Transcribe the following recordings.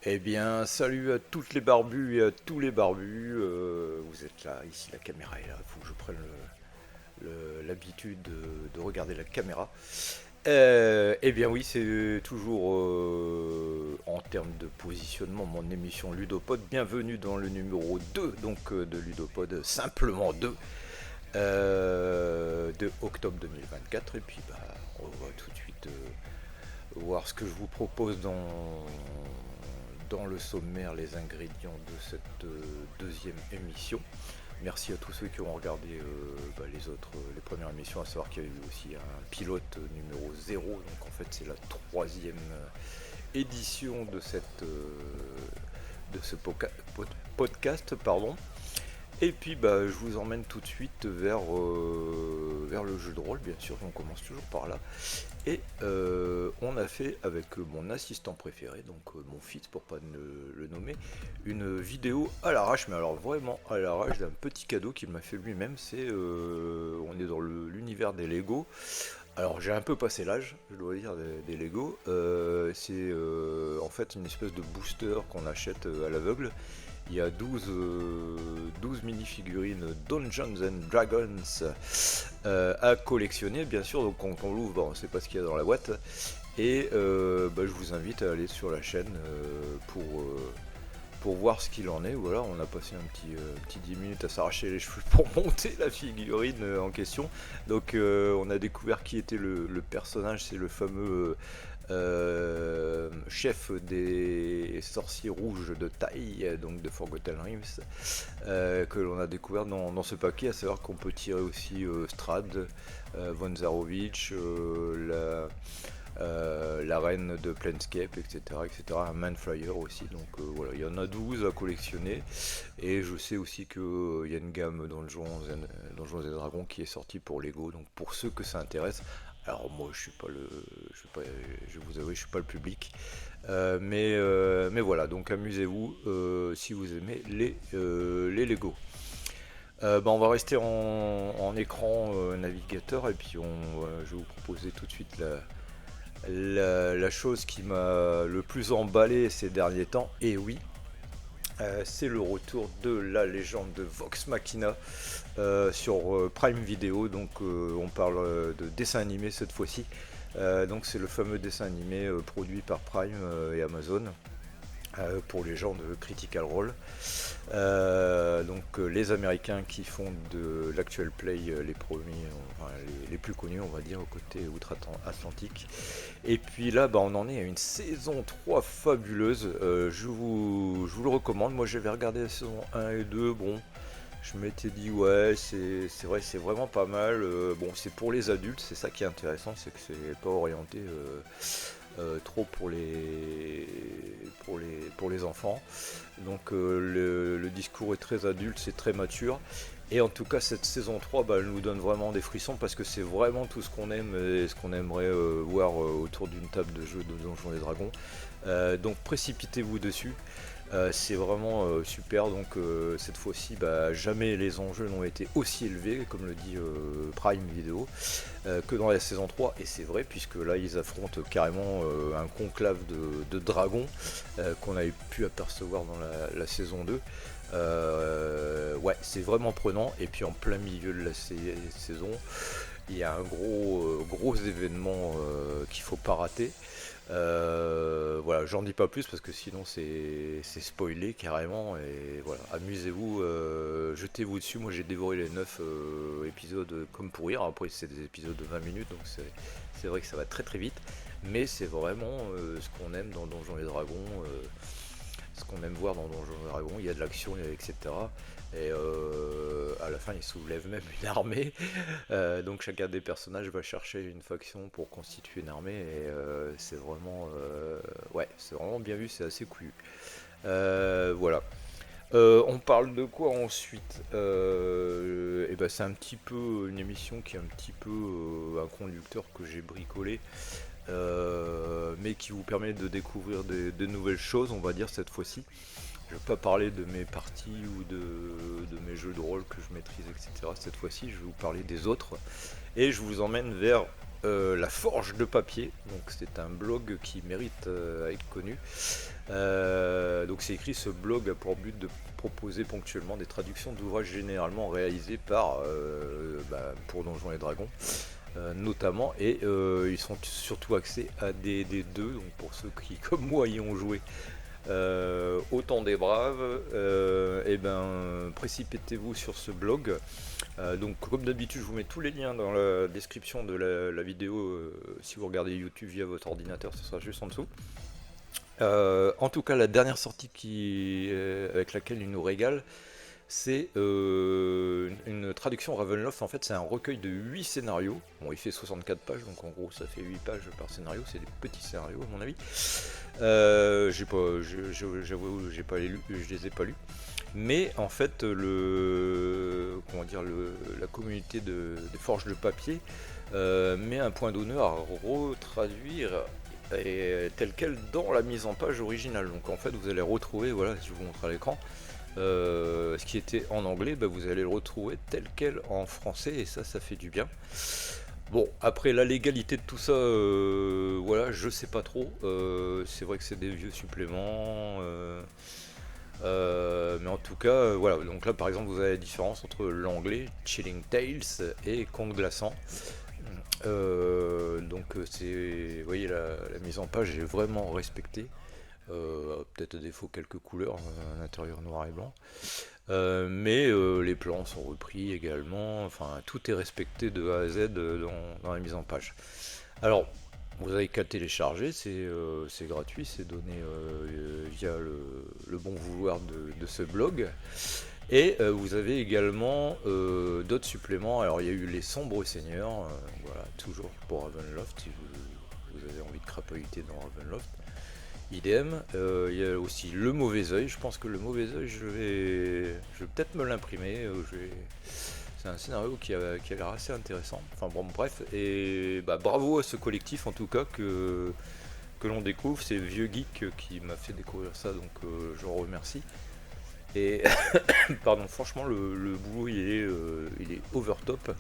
Eh bien, salut à toutes les barbus et à tous les barbus. Vous êtes là, ici la caméra est là. Il faut que je prenne l'habitude de regarder la caméra. Eh bien oui, c'est toujours en termes de positionnement mon émission Ludopod. Bienvenue dans le numéro 2 donc, de Ludopod, simplement 2 de octobre 2024. Et puis bah, on va tout de suite voir ce que je vous propose dans le sommaire, les ingrédients de cette deuxième émission. Merci à tous ceux qui ont regardé les premières émissions, à savoir qu'il y a eu aussi un pilote numéro 0, donc en fait c'est la troisième édition de ce podcast, pardon. Et puis bah, je vous emmène tout de suite vers le jeu de rôle, bien sûr, on commence toujours par là. Et on a fait avec mon assistant préféré, donc mon fils pour pas le nommer, une vidéo à l'arrache, mais alors vraiment à l'arrache d'un petit cadeau qu'il m'a fait lui-même. On est dans l'univers des Lego. Alors j'ai un peu passé l'âge, je dois dire, des Lego. C'est en fait une espèce de booster qu'on achète à l'aveugle. Il y a 12 mini-figurines Dungeons and Dragons à collectionner, bien sûr. Donc quand on l'ouvre, on ne sait pas ce qu'il y a dans la boîte. Et je vous invite à aller sur la chaîne pour voir ce qu'il en est. Voilà, on a passé un petit 10 minutes à s'arracher les cheveux pour monter la figurine en question. Donc on a découvert qui était le personnage, c'est le fameux chef des sorciers rouges de taille, donc de Forgotten Realms, que l'on a découvert dans ce paquet, à savoir qu'on peut tirer aussi Strad, Von Zarovich, la reine de Planescape, etc. Un Manflyer aussi, donc voilà, il y en a 12 à collectionner, et je sais aussi qu'il y a une gamme Donjons et Dragons qui est sortie pour Lego, donc pour ceux que ça intéresse. Alors moi je vous avoue, je suis pas le public, mais voilà, donc amusez-vous si vous aimez les Lego. On va rester en écran navigateur et puis je vais vous proposer tout de suite la chose qui m'a le plus emballé ces derniers temps. Et oui, c'est le retour de la légende de Vox Machina sur Prime Video. Donc on parle de dessin animé cette fois-ci. Donc c'est le fameux dessin animé produit par Prime et Amazon pour les gens de Critical Role. Les Américains qui font de l'Actual Play les premiers, enfin, les plus connus, on va dire, au côté outre-Atlantique. Et puis là, bah, on en est à une saison 3 fabuleuse. Je vous le recommande. Moi, j'avais regardé la saison 1 et 2. Bon, je m'étais dit, ouais, c'est vrai, c'est vraiment pas mal. Bon, c'est pour les adultes, c'est ça qui est intéressant, c'est que c'est pas orienté trop pour les enfants. Donc le discours est très adulte, c'est très mature. Et en tout cas, cette saison 3, bah, elle nous donne vraiment des frissons parce que c'est vraiment tout ce qu'on aime et ce qu'on aimerait voir autour d'une table de jeu de Donjons et Dragons. Donc précipitez-vous dessus. C'est vraiment super. Donc cette fois-ci, bah, jamais les enjeux n'ont été aussi élevés, comme le dit Prime Video, que dans la saison 3. Et c'est vrai, puisque là, ils affrontent carrément un conclave de dragons qu'on avait pu apercevoir dans la saison 2. Ouais, c'est vraiment prenant. Et puis en plein milieu de la saison, il y a un gros événement qu'il faut pas rater. Voilà, j'en dis pas plus parce que sinon c'est spoilé carrément. Et voilà, amusez-vous, jetez-vous dessus. Moi j'ai dévoré les 9 épisodes comme pour rire. Après c'est des épisodes de 20 minutes, donc c'est vrai que ça va très très vite. Mais c'est vraiment ce qu'on aime dans Donjons et Dragons, ce qu'on aime voir dans Donjons et Dragons. Il y a de l'action, etc. Et à la fin, il soulève même une armée. Donc chacun des personnages va chercher une faction pour constituer une armée. Et ouais, c'est vraiment bien vu, c'est assez couillu. Voilà. On parle de quoi ensuite et ben, c'est un petit peu une émission qui est un petit peu un conducteur que j'ai bricolé, mais qui vous permet de découvrir de nouvelles choses, on va dire cette fois-ci. Je ne vais pas parler de mes parties ou de mes jeux de rôle que je maîtrise, etc. Cette fois-ci, je vais vous parler des autres. Et je vous emmène vers La Forge de Papier. Donc c'est un blog qui mérite à être connu. Donc c'est écrit, ce blog a pour but de proposer ponctuellement des traductions d'ouvrages généralement réalisés pour Donjons et Dragons. Notamment, et ils sont surtout axés à D&D 2, donc pour ceux qui comme moi y ont joué au temps des braves, précipitez-vous sur ce blog. Donc comme d'habitude, je vous mets tous les liens dans la description de la vidéo. Si vous regardez YouTube via votre ordinateur, ce sera juste en dessous. En tout cas, la dernière sortie avec laquelle il nous régale, c'est une traduction Ravenloft. En fait, c'est un recueil de 8 scénarios. Bon, il fait 64 pages, donc en gros, ça fait 8 pages par scénario. C'est des petits scénarios, à mon avis. J'avoue, je les ai pas lus. Mais en fait, la communauté des forges de papier met un point d'honneur à retraduire tel quel dans la mise en page originale. Donc en fait, vous allez retrouver, voilà, je vous montre à l'écran, ce qui était en anglais, vous allez le retrouver tel quel en français, et ça fait du bien. Bon, après la légalité de tout ça, voilà, je sais pas trop. C'est vrai que c'est des vieux suppléments, mais en tout cas, voilà. Donc là, par exemple, vous avez la différence entre l'anglais Chilling Tales et Conte glaçant. Vous voyez, la mise en page est vraiment respectée. Peut-être à défaut quelques couleurs à l'intérieur noir et blanc. Mais les plans sont repris également. Enfin, tout est respecté de A à Z dans la mise en page. Alors, vous avez qu'à télécharger, c'est gratuit, c'est donné via le bon vouloir de ce blog. Et vous avez également d'autres suppléments. Alors il y a eu les Sombres Seigneurs, voilà, toujours pour Ravenloft, si vous avez envie de crapahuter dans Ravenloft. Idem, il y a aussi le Mauvais Oeil. Je pense que le Mauvais Oeil, je vais peut-être me l'imprimer. C'est un scénario qui a l'air assez intéressant. Enfin bon, bref, et bravo à ce collectif en tout cas que l'on découvre. C'est Vieux Geek qui m'a fait découvrir ça, donc je remercie. Et pardon, franchement, le boulot il est over top.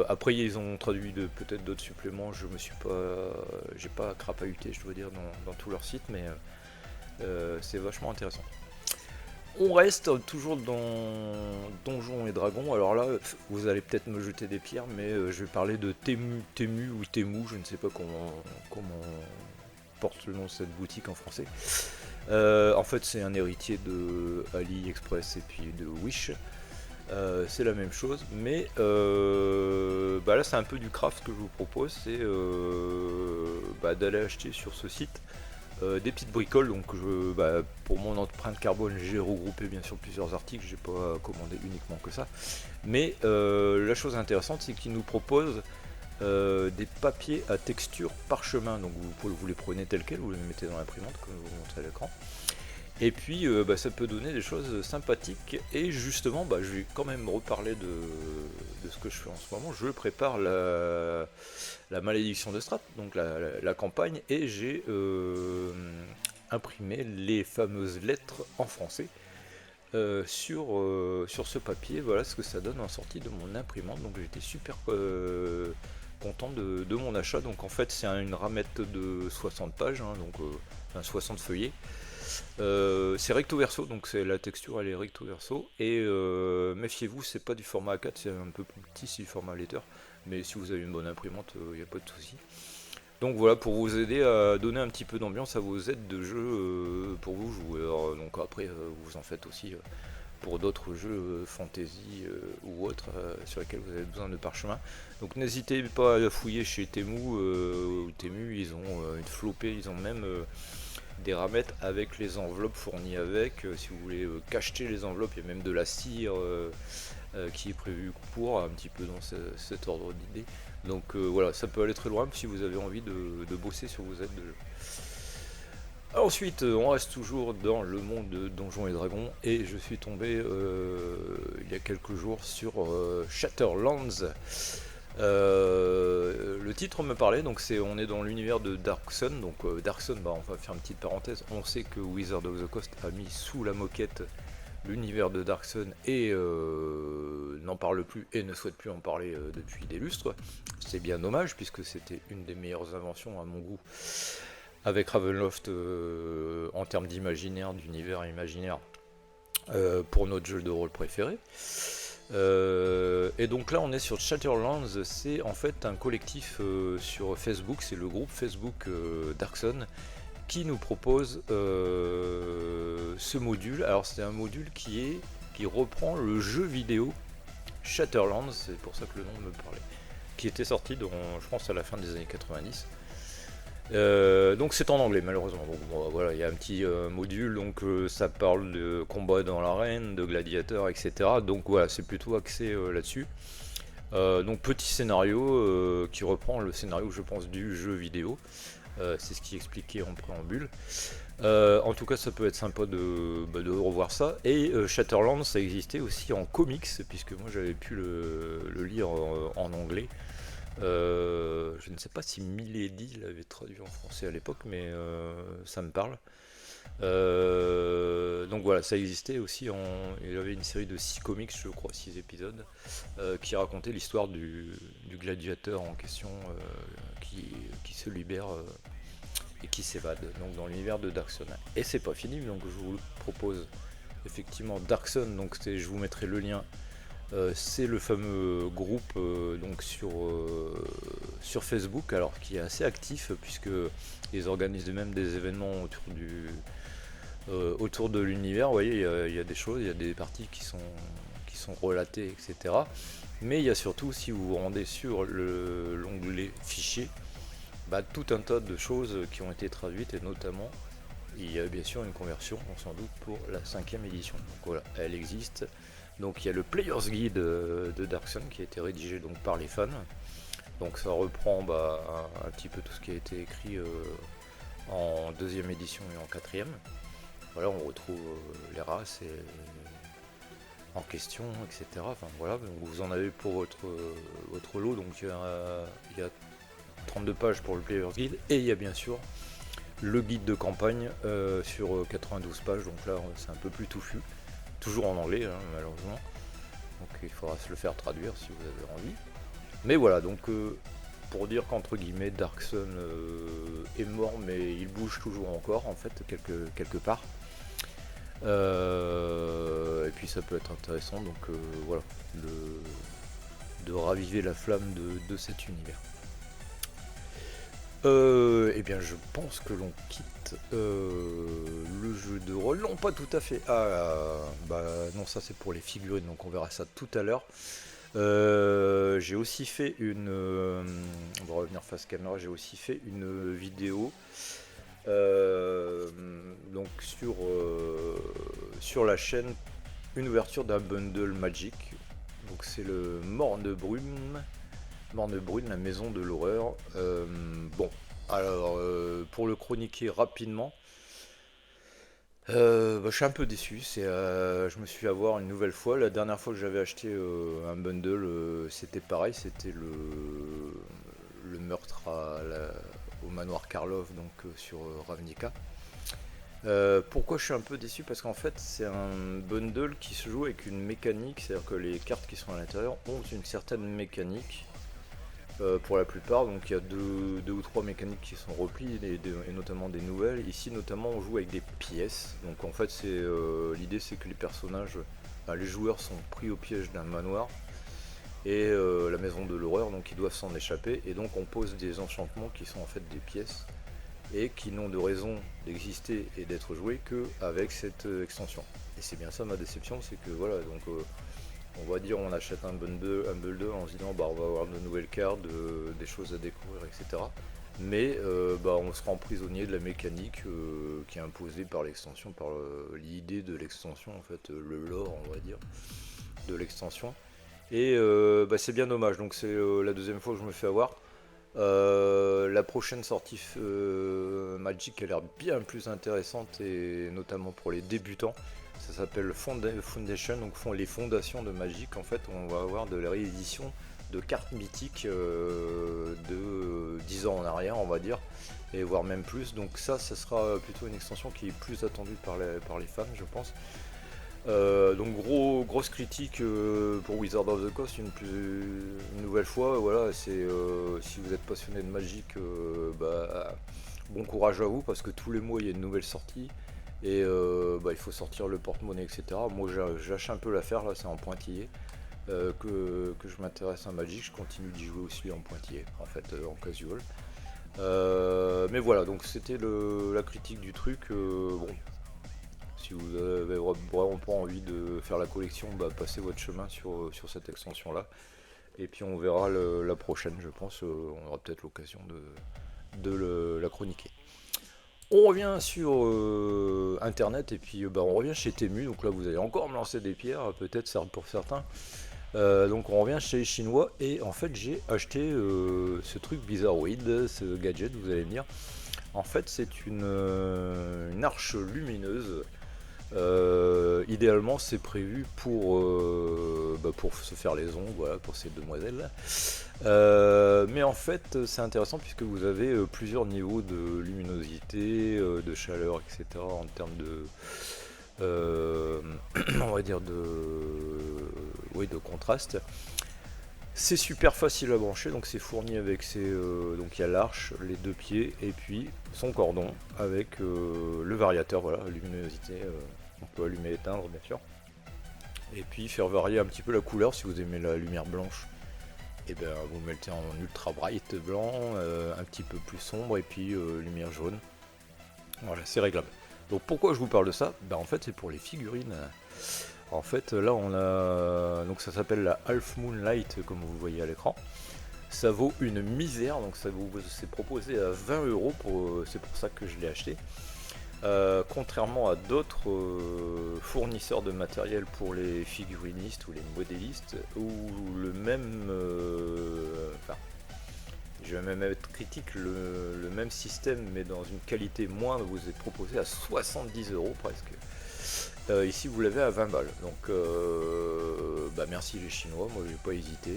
Après, ils ont traduit peut-être d'autres suppléments. J'ai pas crapahuté, je dois dire, dans tout leur site, mais c'est vachement intéressant. On reste toujours dans Donjons et Dragons. Alors là, vous allez peut-être me jeter des pierres, mais je vais parler de Temu ou Temu, je ne sais pas comment porte le nom de cette boutique en français. En fait, c'est un héritier de AliExpress et puis de Wish. C'est la même chose, mais là c'est un peu du craft que je vous propose, c'est d'aller acheter sur ce site des petites bricoles. Donc pour mon empreinte carbone, j'ai regroupé bien sûr plusieurs articles, j'ai pas commandé uniquement que ça, mais la chose intéressante, c'est qu'ils nous proposent des papiers à texture parchemin. Donc vous les prenez tels quels, vous les mettez dans l'imprimante comme je vous montre à l'écran. Et puis ça peut donner des choses sympathiques. Et justement, je vais quand même reparler de ce que je fais en ce moment. Je prépare la malédiction de Strat, donc la campagne, et j'ai imprimé les fameuses lettres en français sur ce papier. Voilà ce que ça donne en sortie de mon imprimante. Donc j'étais super content de mon achat. Donc en fait c'est une ramette de 60 pages, donc 60 feuillets. C'est recto verso, donc la texture elle est recto verso, et méfiez-vous, c'est pas du format A4, c'est un peu plus petit, c'est du format letter, mais si vous avez une bonne imprimante, il n'y a pas de souci. Donc voilà, pour vous aider à donner un petit peu d'ambiance à vos aides de jeu pour vous joueurs. Donc après vous en faites aussi pour d'autres jeux fantasy ou autres sur lesquels vous avez besoin de parchemin. Donc n'hésitez pas à fouiller chez Temu. Temu, ils ont une flopée, ils ont même des ramettes avec les enveloppes fournies avec. Si vous voulez cacheter les enveloppes, il y a même de la cire qui est prévue pour, un petit peu dans cet ordre d'idée. Donc voilà, ça peut aller très loin si vous avez envie de bosser sur vos aides de jeu. Ensuite, on reste toujours dans le monde de Donjons et Dragons, et je suis tombé il y a quelques jours sur Shatterlands. Le titre me parlait, donc on est dans l'univers de Dark Sun. Donc Dark Sun, on va faire une petite parenthèse. On sait que Wizard of the Coast a mis sous la moquette l'univers de Dark Sun et n'en parle plus et ne souhaite plus en parler depuis des lustres. C'est bien dommage puisque c'était une des meilleures inventions à mon goût avec Ravenloft en termes d'imaginaire, d'univers imaginaire pour notre jeu de rôle préféré. Et donc là on est sur Shatterlands, c'est en fait un collectif sur Facebook, c'est le groupe Facebook Dark Sun qui nous propose ce module. Alors c'est un module qui reprend le jeu vidéo Shatterlands, c'est pour ça que le nom me parlait, qui était sorti je pense à la fin des années 90. Donc c'est en anglais malheureusement. Donc bon, voilà, il y a un petit module, donc ça parle de combat dans l'arène, de gladiateurs, etc. Donc voilà, c'est plutôt axé là-dessus. Donc petit scénario qui reprend le scénario, je pense, du jeu vidéo. C'est ce qui est expliqué en préambule. En tout cas, ça peut être sympa de revoir ça. Et Shatterlands, ça existait aussi en comics, puisque moi j'avais pu le lire en anglais. Je ne sais pas si Milady l'avait traduit en français à l'époque, mais ça me parle. Donc voilà, ça existait aussi. Il y avait une série de 6 comics, je crois, 6 épisodes, qui racontaient l'histoire du gladiateur en question qui se libère et qui s'évade donc dans l'univers de Dark Sun. Et c'est pas fini, donc je vous propose effectivement Dark Sun. Donc je vous mettrai le lien. C'est le fameux groupe donc sur Facebook, alors qui est assez actif puisque ils organisent même des événements autour de l'univers. Vous voyez, il y a des choses, il y a des parties qui sont relatées, etc. Mais il y a surtout, si vous vous rendez sur l'onglet fichier, tout un tas de choses qui ont été traduites, et notamment il y a bien sûr une conversion, sans doute, pour la 5e édition. Donc voilà, elle existe. Donc il y a le Player's Guide de Dark Sun qui a été rédigé donc par les fans. Donc ça reprend un petit peu tout ce qui a été écrit en 2e édition et en 4e. Voilà, on retrouve les races en question, etc. Enfin voilà, donc vous en avez pour votre lot. Donc il y a 32 pages pour le Player's Guide et il y a bien sûr le guide de campagne sur 92 pages. Donc là c'est un peu plus touffu. Toujours en anglais, hein, malheureusement. Donc il faudra se le faire traduire si vous avez envie. Mais voilà, donc pour dire qu'entre guillemets, Dark Sun est mort, mais il bouge toujours encore, en fait, quelque part. Et puis ça peut être intéressant, donc voilà, de raviver la flamme de cet univers. Eh bien je pense que l'on quitte le jeu de rôle. Non, pas tout à fait. Non, ça c'est pour les figurines, donc on verra ça tout à l'heure. J'ai aussi fait on va revenir face caméra, j'ai aussi fait une vidéo donc sur la chaîne, une ouverture d'un bundle Magic. Donc c'est le Morne-Brume, la maison de l'horreur. Bon, alors pour le chroniquer rapidement, je suis un peu déçu. Je me suis avoir une nouvelle fois. La dernière fois que j'avais acheté un bundle, c'était pareil, c'était le meurtre au manoir Karlov, donc sur Ravnica. Pourquoi je suis un peu déçu? Parce qu'en fait c'est un bundle qui se joue avec une mécanique, c'est-à-dire que les cartes qui sont à l'intérieur ont une certaine mécanique. Pour la plupart, donc il y a deux ou trois mécaniques qui sont replies et notamment des nouvelles. Ici notamment on joue avec des pièces, donc en fait l'idée c'est que les personnages, les joueurs sont pris au piège d'un manoir et la maison de l'horreur, donc ils doivent s'en échapper, et donc on pose des enchantements qui sont en fait des pièces et qui n'ont de raison d'exister et d'être joués que avec cette extension. Et c'est bien ça ma déception, c'est que voilà, donc on va dire on achète un bundle en se disant on va avoir de nouvelles cartes, des choses à découvrir, etc. Mais on sera prisonnier de la mécanique qui est imposée par l'extension, par l'idée de l'extension, en fait, le lore, on va dire, de l'extension. Et c'est bien dommage, donc c'est la deuxième fois que je me fais avoir. La prochaine sortie Magic a l'air bien plus intéressante, et notamment pour les débutants. Ça s'appelle Foundation, donc les fondations de Magic. En fait, on va avoir de la réédition de cartes mythiques de 10 ans en arrière, on va dire, et voire même plus. Donc ça sera plutôt une extension qui est plus attendue par les fans, je pense. Donc grosse critique pour Wizard of the Coast une nouvelle fois. Voilà, c'est si vous êtes passionné de Magic, bah, bon courage à vous parce que tous les mois il y a une nouvelle sortie et bah, il faut sortir le porte-monnaie, etc. Moi j'lâche un peu l'affaire là, c'est en pointillé que je m'intéresse à Magic. Je continue d'y jouer aussi en pointillé, en fait, en casual. Mais voilà, donc c'était la critique du truc. Bon, si vous avez vraiment pas envie de faire la collection, bah, passez votre chemin sur cette extension là. Et puis on verra la prochaine, je pense. On aura peut-être l'occasion de la chroniquer. On revient sur internet et puis bah, on revient chez Temu. Donc là vous allez encore me lancer des pierres, peut-être pour certains. Donc on revient chez les Chinois et en fait j'ai acheté ce truc bizarroïde, ce gadget, vous allez me dire. En fait c'est une arche lumineuse. Idéalement, c'est prévu pour se faire les ongles, voilà, pour ces demoiselles. Mais en fait, c'est intéressant puisque vous avez plusieurs niveaux de luminosité, de chaleur, etc. en termes de, on va dire oui, de contraste. C'est super facile à brancher, donc c'est fourni avec donc il y a l'arche, les deux pieds et puis son cordon avec le variateur, voilà, luminosité. On peut allumer et éteindre bien sûr. Et puis faire varier un petit peu la couleur si vous aimez la lumière blanche. Et ben vous mettez en ultra bright blanc, un petit peu plus sombre et puis lumière jaune. Voilà, c'est réglable. Donc pourquoi je vous parle de ça? Ben en fait c'est pour les figurines. En fait là on a. Donc ça s'appelle la Half Moonlight comme vous voyez à l'écran. Ça vaut une misère, donc ça vous c'est proposé à 20€, c'est pour ça que je l'ai acheté. Contrairement à d'autres fournisseurs de matériel pour les figurinistes ou les modélistes, où le même, enfin, je vais même être critique, le même système mais dans une qualité moindre vous est proposé à 70€ presque. Ici vous l'avez à 20 balles, donc bah merci les Chinois, moi j'ai pas hésité,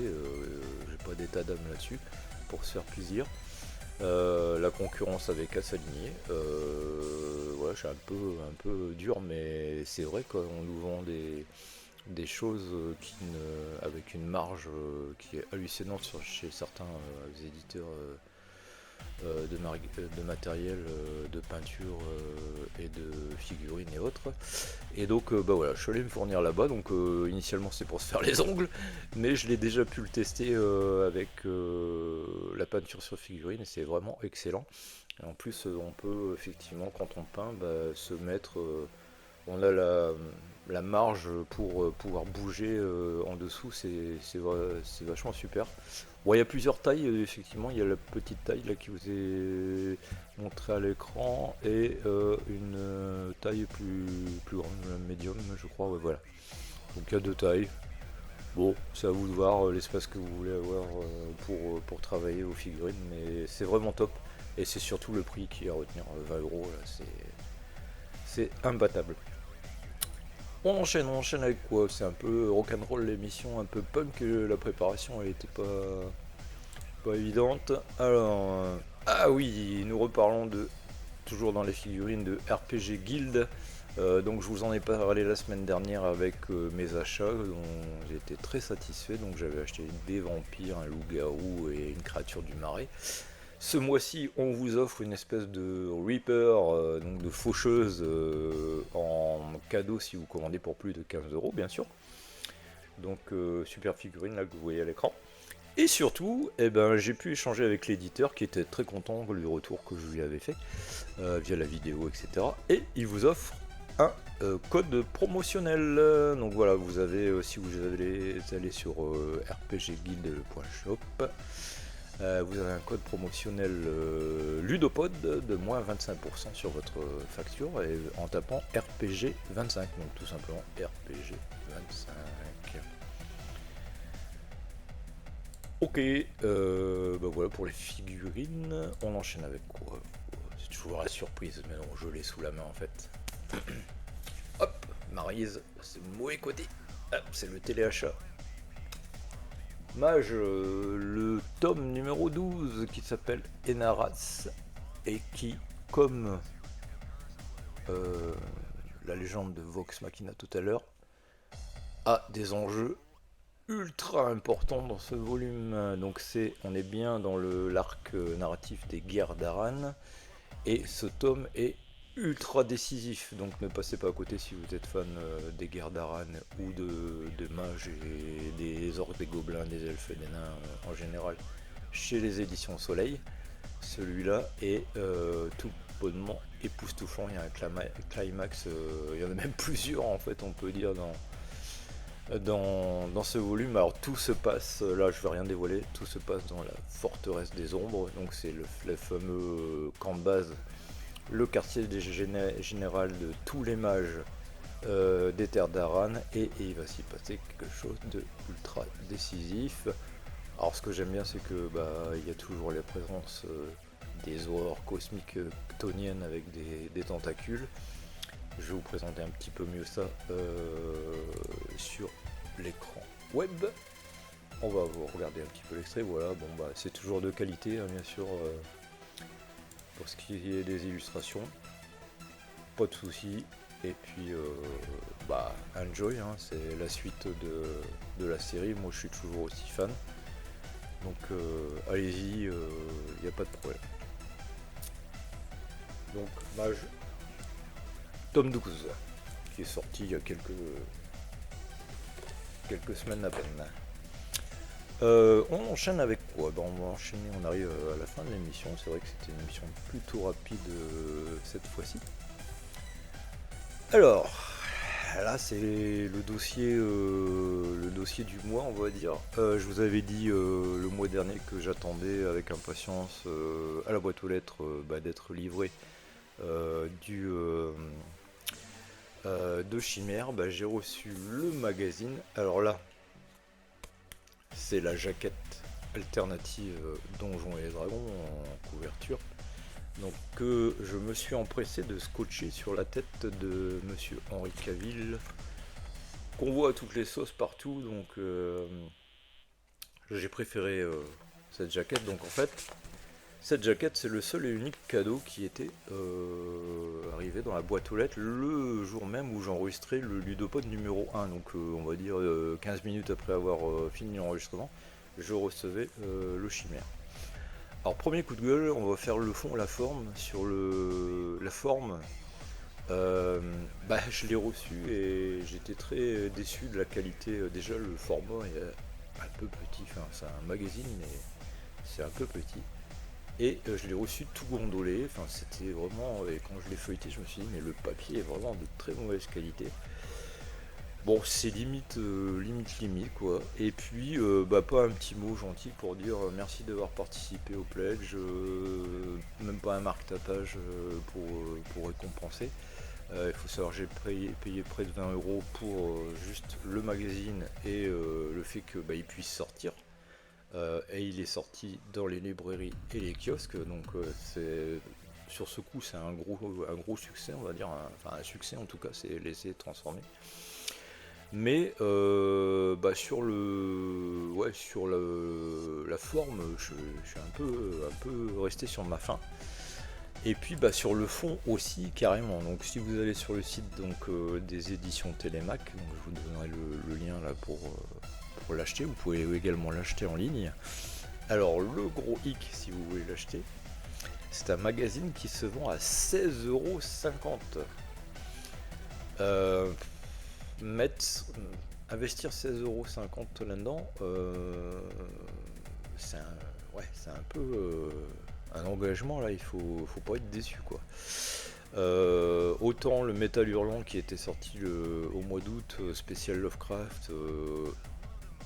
j'ai pas d'état d'âme là-dessus pour se faire plaisir. La concurrence avait qu'à s'aligner. Ouais, je suis un peu dur, mais c'est vrai qu'on nous vend des choses avec une marge qui est hallucinante chez certains éditeurs de matériel, de peinture et de figurines et autres. Et donc bah voilà, je suis allé me fournir là-bas. Donc initialement c'est pour se faire les ongles, mais je l'ai déjà pu le tester avec la peinture sur figurine et c'est vraiment excellent. Et en plus on peut effectivement quand on peint se mettre, on a la marge pour pouvoir bouger en dessous, c'est vachement super. Bon, il y a plusieurs tailles, effectivement, il y a la petite taille là qui vous est montrée à l'écran et une taille plus grande, la médium, je crois, ouais, voilà. Donc il y a deux tailles. Bon, c'est à vous de voir l'espace que vous voulez avoir pour travailler aux figurines, mais c'est vraiment top. Et c'est surtout le prix qui est à retenir, 20€, là, c'est imbattable. On enchaîne avec quoi? C'est un peu rock'n'roll l'émission, un peu punk, la préparation elle était pas évidente. Alors, ah oui, nous reparlons toujours dans les figurines de RPG Guild. Donc je vous en ai parlé la semaine dernière avec mes achats dont j'ai été très satisfait. Donc j'avais acheté des vampires, un loup-garou et une créature du marais. Ce mois-ci, on vous offre une espèce de Reaper, donc de faucheuse en cadeau si vous commandez pour plus de 15€, bien sûr. Donc super figurine là que vous voyez à l'écran. Et surtout, eh ben, j'ai pu échanger avec l'éditeur qui était très content du retour que je lui avais fait via la vidéo, etc. Et il vous offre un code promotionnel. Donc voilà, vous avez, si vous allez sur rpgguild.shop, vous avez un code promotionnel Ludopod de moins 25% sur votre facture et en tapant RPG25, donc tout simplement RPG25. Ok, bah voilà pour les figurines. On enchaîne avec quoi? C'est toujours la surprise, mais non, je l'ai sous la main en fait. Hop, Maryse, c'est le mauvais côté. Hop, c'est le téléachat. Mage, le tome numéro 12 qui s'appelle Enaras et qui, comme la légende de Vox Machina tout à l'heure, a des enjeux ultra importants dans ce volume. Donc on est bien dans l'arc narratif des guerres d'Aran, et ce tome est ultra décisif. Donc ne passez pas à côté si vous êtes fan des guerres d'Aran ou de mages et des orques, des gobelins, des elfes et des nains en général chez les éditions Soleil. Celui-là est tout bonnement époustouflant. Il y a un climax, il y en a même plusieurs en fait, on peut dire, dans ce volume. Alors tout se passe, là je vais rien dévoiler, tout se passe dans la forteresse des ombres. Donc c'est le fameux camp de base, le quartier général de tous les mages des terres d'Aran, et il va s'y passer quelque chose de ultra décisif. Alors ce que j'aime bien, c'est que il y a toujours la présence des horreurs cosmiques chtoniennes avec des tentacules. Je vais vous présenter un petit peu mieux ça sur l'écran web. On va vous regarder un petit peu l'extrait. Voilà, c'est toujours de qualité, hein, bien sûr, pour ce qui est des illustrations. Pas de soucis. Et puis, enjoy, hein, c'est la suite de la série. Moi, je suis toujours aussi fan. Donc, allez-y, il n'y a pas de problème. Donc, Mage, tome 12, qui est sorti il y a quelques semaines à peine. On enchaîne avec quoi? On va enchaîner, on arrive à la fin de l'émission. C'est vrai que c'était une émission plutôt rapide cette fois-ci. Alors, là c'est le dossier du mois, on va dire. Je vous avais dit le mois dernier que j'attendais avec impatience à la boîte aux lettres d'être livré de Chimère. J'ai reçu le magazine. Alors là, c'est la jaquette alternative Donjons et Dragons en couverture. Donc je me suis empressé de scotcher sur la tête de Monsieur Henry Cavill, qu'on voit à toutes les sauces partout. Donc j'ai préféré cette jaquette. Donc en fait, cette jaquette, c'est le seul et unique cadeau qui était arrivé dans la boîte aux lettres le jour même où j'enregistrais le Ludopod numéro 1. Donc on va dire 15 minutes après avoir fini l'enregistrement, je recevais le Chimère. Alors premier coup de gueule, on va faire le fond, la forme. Sur la forme, je l'ai reçu et j'étais très déçu de la qualité. Déjà le format est un peu petit, enfin c'est un magazine mais c'est un peu petit. Et je l'ai reçu tout gondolé, enfin c'était vraiment, et quand je l'ai feuilleté je me suis dit mais le papier est vraiment de très mauvaise qualité. Bon, c'est limite quoi. Et puis pas un petit mot gentil pour dire merci d'avoir participé au pledge, même pas un marque-tapage pour récompenser. Il faut savoir que j'ai payé près de 20 € pour juste le magazine et le fait qu'il puisse sortir. Et il est sorti dans les librairies et les kiosques, donc c'est sur ce coup c'est un gros succès, on va dire, un succès en tout cas, c'est laissé transformer. Mais sur la forme, je suis un peu resté sur ma faim. Et puis sur le fond aussi carrément. Donc si vous allez sur le site des éditions Télémac, donc je vous donnerai le lien là pour l'acheter. Vous pouvez également l'acheter en ligne. Alors le gros hic si vous voulez l'acheter, c'est un magazine qui se vend à 16,50 €. Investir 16,50 € là-dedans, c'est un peu un engagement là, il faut pas être déçu quoi. Autant le Métal Hurlant qui était sorti au mois d'août, spécial Lovecraft,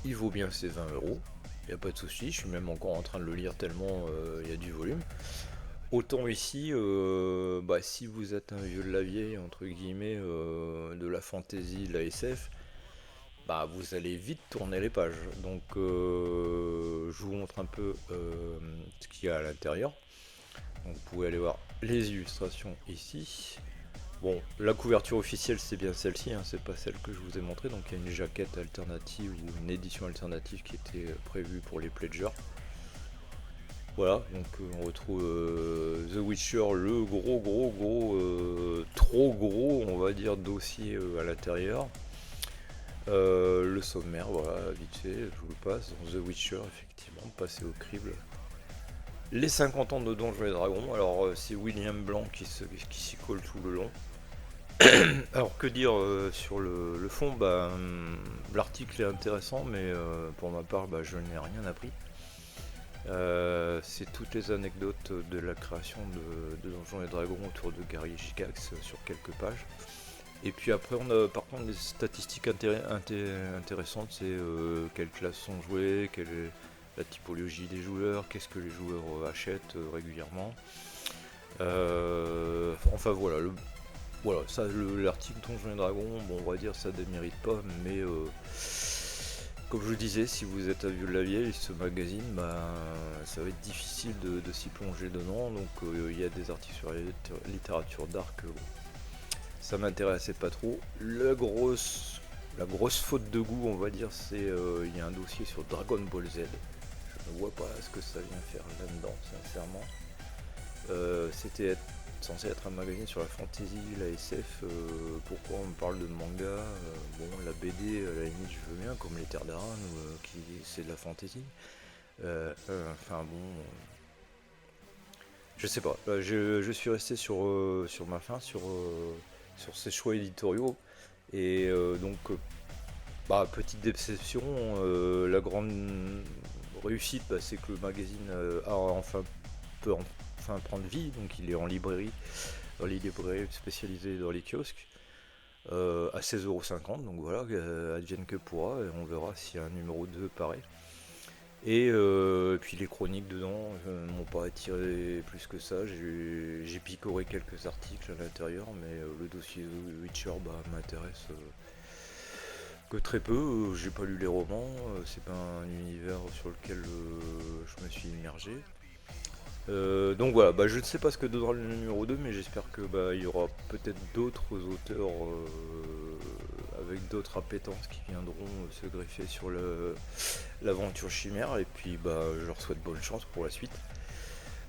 il vaut bien ses 20 €, il n'y a pas de souci, je suis même encore en train de le lire tellement il y a du volume. Autant ici, si vous êtes un vieux de la vieille, entre guillemets, de la fantasy, de la SF, vous allez vite tourner les pages. Donc je vous montre un peu ce qu'il y a à l'intérieur. Donc vous pouvez aller voir les illustrations ici. Bon, la couverture officielle c'est bien celle-ci, hein, c'est pas celle que je vous ai montrée. Donc il y a une jaquette alternative ou une édition alternative qui était prévue pour les pledgers. Voilà, donc on retrouve The Witcher, le trop gros, on va dire, dossier à l'intérieur. Le sommaire, voilà, vite fait, je vous le passe. Dans The Witcher, effectivement, passé au crible. Les 50 ans de Donjons et Dragons, alors c'est William Blanc qui s'y colle tout le long. Alors que dire sur le fond, l'article est intéressant, mais pour ma part, je n'ai rien appris. C'est toutes les anecdotes de la création de Donjons et Dragons autour de Gary Gygax sur quelques pages. Et puis après, on a par contre des statistiques intéressantes, c'est quelles classes sont jouées, quelle est la typologie des joueurs, qu'est-ce que les joueurs achètent régulièrement. Enfin voilà, voilà, ça, l'article Donjons et Dragons, bon, on va dire ça démérite pas, mais comme je vous disais, si vous êtes à vue de la vieille, ce magazine, ça va être difficile de s'y plonger dedans. Donc il y a des articles sur la littérature dark, ça m'intéressait pas trop. La grosse faute de goût, on va dire, c'est il y a un dossier sur Dragon Ball Z. Je ne vois pas ce que ça vient faire là-dedans, sincèrement. C'était censé être un magazine sur la fantasy, la SF, pourquoi on me parle de manga, bon la BD à la limite je veux bien, comme les Terres d'Aran, qui c'est de la fantasy, enfin bon, je sais pas, je suis resté sur ma fin, sur ces choix éditoriaux, et donc petite déception, la grande réussite c'est que le magazine peut enfin prendre vie, donc il est en librairie, dans les librairies spécialisées dans les kiosques, à 16,50€, donc voilà, advienne que pourra, et on verra si un numéro 2 paraît. Et puis les chroniques dedans m'ont pas attiré plus que ça, j'ai picoré quelques articles à l'intérieur, mais le dossier The Witcher m'intéresse que très peu, j'ai pas lu les romans, c'est pas un univers sur lequel je me suis immergé. Donc voilà, je ne sais pas ce que donnera le numéro 2, mais j'espère que il y aura peut-être d'autres auteurs avec d'autres appétences qui viendront se greffer sur l'aventure Chimère, et puis je leur souhaite bonne chance pour la suite,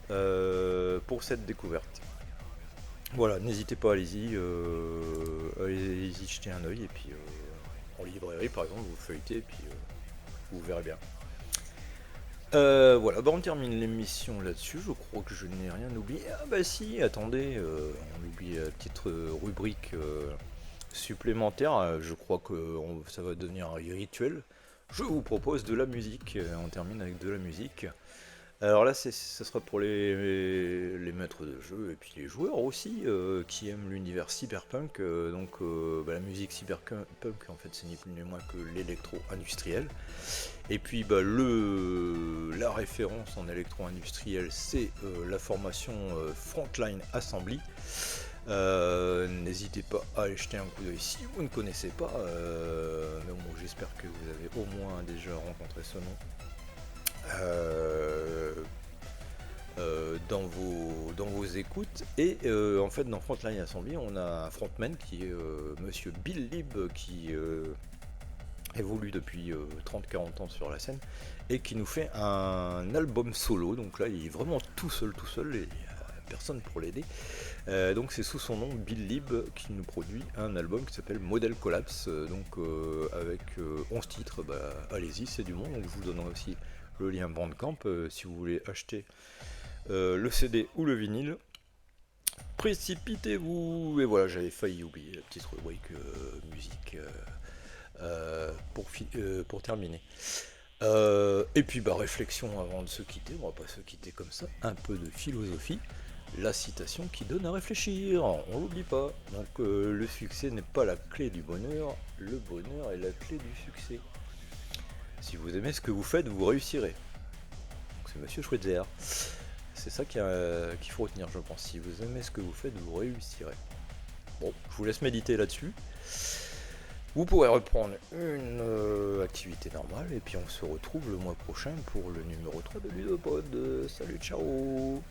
pour cette découverte. Voilà, n'hésitez pas, allez-y jeter un oeil, et puis en librairie par exemple, vous feuilletez, et puis vous verrez bien. Voilà, on termine l'émission là-dessus, je crois que je n'ai rien oublié. Ah si, attendez, on oublie la petite rubrique supplémentaire, je crois que ça va devenir un rituel. Je vous propose de la musique, on termine avec de la musique. Alors là, ce sera pour les maîtres de jeu et puis les joueurs aussi qui aiment l'univers cyberpunk. La musique cyberpunk, en fait, c'est ni plus ni moins que l'électro-industriel. Et puis la référence en électro-industriel, c'est la formation Frontline Assembly. N'hésitez pas à aller jeter un coup d'œil si vous ne connaissez pas. Mais bon, j'espère que vous avez au moins déjà rencontré ce nom. Dans vos écoutes, et en fait dans Frontline Assembly on a un frontman qui est monsieur Bill Lib, qui évolue depuis 30-40 ans sur la scène et qui nous fait un album solo. Donc là il est vraiment tout seul et il n'y a personne pour l'aider, donc c'est sous son nom Bill Lib qui nous produit un album qui s'appelle Model Collapse, avec 11 titres. Allez-y, c'est du monde, donc je vous donnerai aussi le lien Bandcamp si vous voulez acheter le CD ou le vinyle. Précipitez-vous. Et voilà, j'avais failli oublier la petite rubrique musique pour terminer. Et puis réflexion avant de se quitter, on va pas se quitter comme ça, un peu de philosophie. La citation qui donne à réfléchir, on l'oublie pas. Donc le succès n'est pas la clé du bonheur, le bonheur est la clé du succès. Si vous aimez ce que vous faites, vous réussirez. Donc, c'est Monsieur Schweitzer. C'est ça qu'il faut retenir, je pense. Si vous aimez ce que vous faites, vous réussirez. Bon, je vous laisse méditer là-dessus. Vous pourrez reprendre une activité normale, et puis on se retrouve le mois prochain pour le numéro 3 de Ludopod. Salut, ciao.